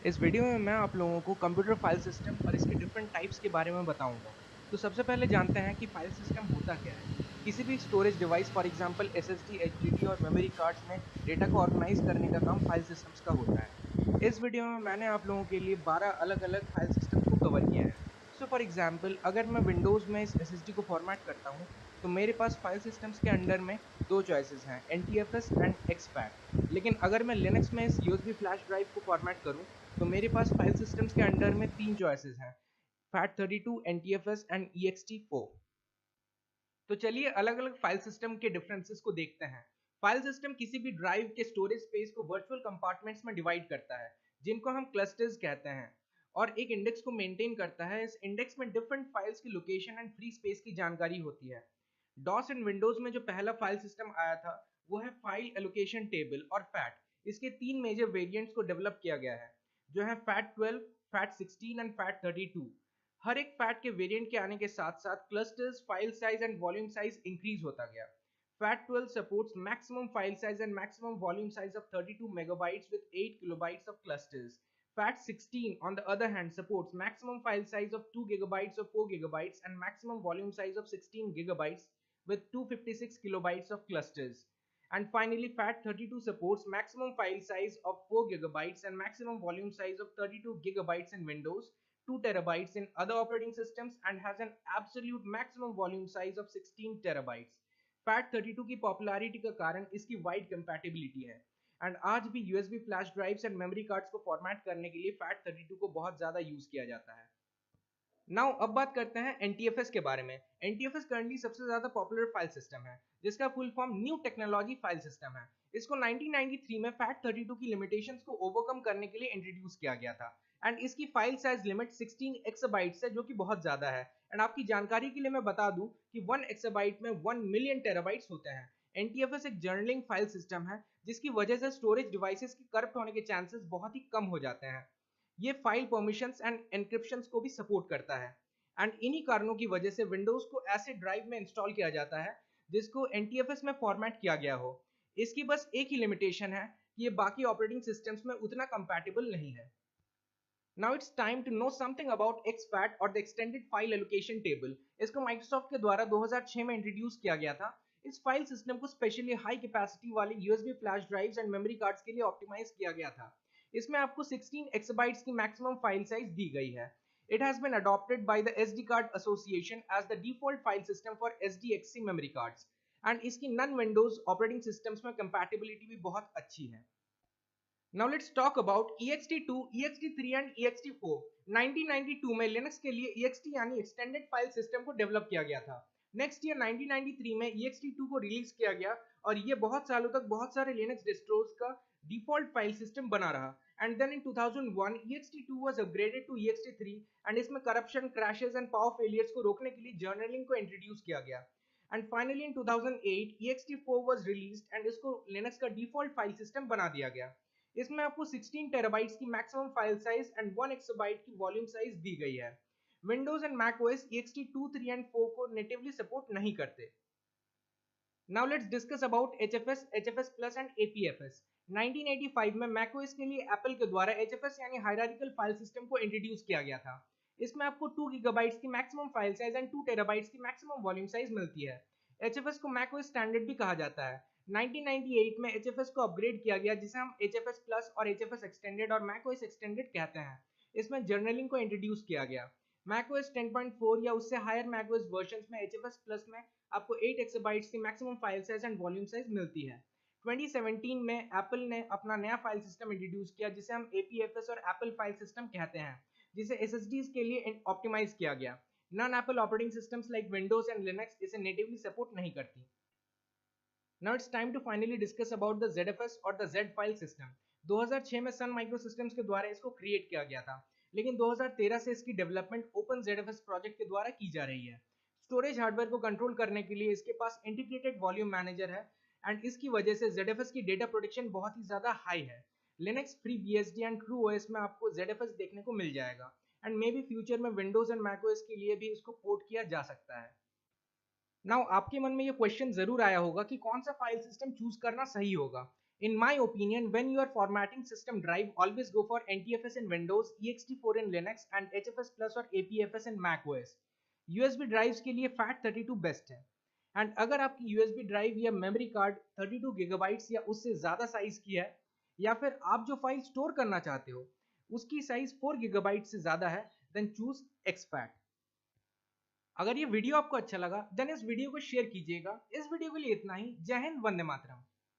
इस वीडियो में मैं आप लोगों को कंप्यूटर फाइल सिस्टम और इसके डिफरेंट टाइप्स के बारे में बताऊंगा। तो सबसे पहले जानते हैं कि फाइल सिस्टम होता क्या है। किसी भी storage device for example SSD, HDD और मेमोरी कार्ड्स में डेटा को ऑर्गेनाइज करने का काम फाइल सिस्टम्स का होता है। इस वीडियो में मैंने आप लोगों के लिए 12 अलग-अलग फाइल सिस्टम्स को कवर किया है। सो फॉर एग्जांपल अगर मैं विंडोज में इस एसएसडी को फॉर्मेट करता हूँ तो मेरे पास फाइल सिस्टम्स के अंडर में दो चॉइसेस हैं, एनटीएफएस एंड एक्सपैट। लेकिन अगर मैं लिनक्स में इस यूएसबी फ्लैश ड्राइव को फॉर्मेट करूं तो मेरे पास फाइल सिस्टम्स के अंडर में तीन चॉइसेस हैं, FAT32, NTFS एंड EXT4। तो चलिए अलग अलग फाइल सिस्टम के डिफरेंसेस को देखते हैं। फाइल सिस्टम किसी भी ड्राइव के स्टोरेज स्पेस को वर्चुअल कंपार्टमेंट्स में डिवाइड करता है, जिनको हम क्लस्टर्स कहते हैं, और एक इंडेक्स को मेंटेन करता है। इस इंडेक्स में डिफरेंट फाइल्स की लोकेशन एंड फ्री स्पेस की जानकारी होती है। डॉस एंड विंडोज में जो पहला फाइल सिस्टम आया था वो है फाइल एलोकेशन टेबल और फैट। इसके तीन मेजर वेरिएंट्स को डेवलप किया गया है, जो है FAT12, FAT16 एंड FAT32। हर एक फैट के वेरिएंट के आने के साथ साथ clusters, file size and volume size increase होता गया। FAT12 supports maximum file size and maximum volume size of 32 megabytes with 8 kilobytes of clusters. FAT16 on the other hand supports maximum file size of 2 gigabytes or 4 gigabytes and maximum volume size of 16 gigabytes with 256 kilobytes of clusters. And finally, FAT32 supports maximum file size of 4 gigabytes and maximum volume size of 32 gigabytes in Windows, 2 terabytes in other operating systems, and has an absolute maximum volume size of 16 terabytes. FAT32 की popularity का कारण इसकी wide compatibility है, and आज भी USB flash drives and memory cards को format करने के लिए FAT32 को बहुत ज्यादा यूज किया जाता है। नाउ अब बात करते हैं एनटीएफएस के बारे में। एनटीएफएस करंटली सबसे ज्यादा पॉपुलर फाइल सिस्टम है, जिसका full form new technology file system है। इसको 1993 में FAT32 की लिमिटेशंस को ओवरकम करने के लिए इंट्रोड्यूस किया गया था, एंड इसकी फाइल साइज लिमिट 16 एक्साबाइट्स है, जो कि बहुत ज्यादा है। एंड आपकी जानकारी के लिए मैं बता दूं कि 1 एक्साबाइट में 1 मिलियन टेराबाइट्स होते हैं। एनटीएफएस एक जर्नलिंग फाइल सिस्टम है, जिसकी वजह से स्टोरेज डिवाइसेस के करप्ट होने के चांसेस बहुत ही कम हो जाते हैं। ये फाइल परमिशंस एंड एनक्रिप्शंस को भी सपोर्ट करता है, एंड इन्हीं कारणों की वजह से विंडोज को ऐसे ड्राइव में इंस्टॉल किया जाता है जिसको एनटीएफएस में फॉर्मेट किया गया हो। इसकी बस एक ही लिमिटेशन है कि ये बाकी ऑपरेटिंग सिस्टम्स में उतना कंपैटिबल नहीं है। Now it's time to know something about exFAT और the extended file allocation table। इसको माइक्रोसॉफ्ट के द्वारा 2006 में इंट्रोड्यूस किया गया था। इस फाइल सिस्टम को स्पेशली हाई कैपेसिटी वाले USB flash drives and memory cards के लिए ऑप्टिमाइज किया गया था। इसमें आपको 16 एक्साबाइट्स की मैक्सिमम फाइल साइज दी गई है। It has been adopted by the SD Card Association as the default file system for SDXC memory cards, and इसकी नॉन विंडोज ऑपरेटिंग सिस्टम्स में कंपैटिबिलिटी भी बहुत अच्छी है। Now let's talk about ext2, ext3 and ext4। 1992 में Linux के लिए ext यानी एक्सटेंडेड फाइल सिस्टम को डेवलप किया गया था। नेक्स्ट ईयर 1993 में ext2 को रिलीज किया गया, और ये बहुत सालों तक बहुत सारे लिनक्स डिस्ट्रोज का डिफॉल्ट फाइल सिस्टम बना रहा। And then in 2001 ext2 was upgraded to ext3, and इसमें corruption, crashes and power failures को रोकने के लिए जर्नलिंग को इंट्रोड्यूस किया गया। And finally in 2008 ext4 was released, and इसको लिनक्स का डिफॉल्ट फाइल सिस्टम बना दिया गया। इसमें आपको 16 टेराबाइट्स की maximum file size and 1 exabyte की वॉल्यूम साइज दी गई है। Windows and Mac OS ext2, 3 and 4 को नेटिवली सपोर्ट नहीं करते। Now let's discuss about HFS, HFS plus and APFS। 1985 में मैकओएस के लिए एप्पल के द्वारा HFS यानी हायरार्किकल फाइल सिस्टम को इंट्रोड्यूस किया गया था। इसमें आपको 2 गीगाबाइट्स की maximum file size and 2 terabytes की मैक्सिमम वॉल्यूम साइज मिलती है। HFS को मैकओएस स्टैंडर्ड भी कहा जाता है। 1998 में HFS को अपग्रेड किया गया, जिसे हम HFS प्लस और HFS एक्सटेंडेड और मैकओएस एक्सटेंडेड कहते हैं। इसमें जर्नलिंग को इंट्रोड्यूस किया गया। मैकओएस 10.4 या उससे हायर मैकओएस वर्जन्स में HFS प्लस में आपको 8 एक्साबाइट्स की maximum file size and volume size मिलती है। 2017 में एप्पल ने अपना नया फाइल सिस्टम इंट्रोड्यूस किया, जिसे हम APFS और एप्पल फाइल सिस्टम कहते हैं, जिसे SSDs के लिए ऑप्टिमाइज किया गया। Non Apple operating systems like Windows and Linux इसे नेटिवली सपोर्ट नहीं करती। Now it's time to finally discuss about the ZFS और the Z file system। 2006 में सन माइक्रो सिस्टम्स के द्वारा इसको क्रिएट किया गया था, लेकिन 2013 से इसकी डेवलपमेंट ओपन ZFS प्रोजेक्ट के द्वारा की जा रही है। स्टोरेज हार्डवेयर को कंट्रोल करने के लिए इसके पास इंटीग्रेटेड वॉल्यूम मैनेजर है, एंड इसकी वजह से ZFS की डेटा प्रोटेक्शन बहुत ही ज्यादा हाई है। लिनक्स, FreeBSD एंड TrueOS में आपको ZFS देखने को मिल जाएगा, एंड मे बी फ्यूचर में विंडोज एंड मैकओएस के लिए भी इसको पोर्ट किया जा सकता है। नाउ आपके मन में ये क्वेश्चन जरूर आया होगा कि कौन सा फाइल सिस्टम चूज करना सही होगा। In my opinion, when you are formatting system drive, always go for NTFS in Windows, ext4 in Linux and HFS Plus और APFS in Mac OS. USB drives के लिए FAT32 बेस्ट है. And अगर आपकी USB drive या memory card 32 gigabytes या उससे ज़्यादा साइज की है, या फिर आप जो फाइल स्टोर करना चाहते हो उसकी साइज 4 गीगाबाइट से ज़्यादा है, देन चूज exFAT. अगर ये वीडियो आपको अच्छा लगा देन इस वीडियो को शेयर कीजिएगा. इस वीडियो के लिए इतना ही. जय हिंद, वंदे मातरम.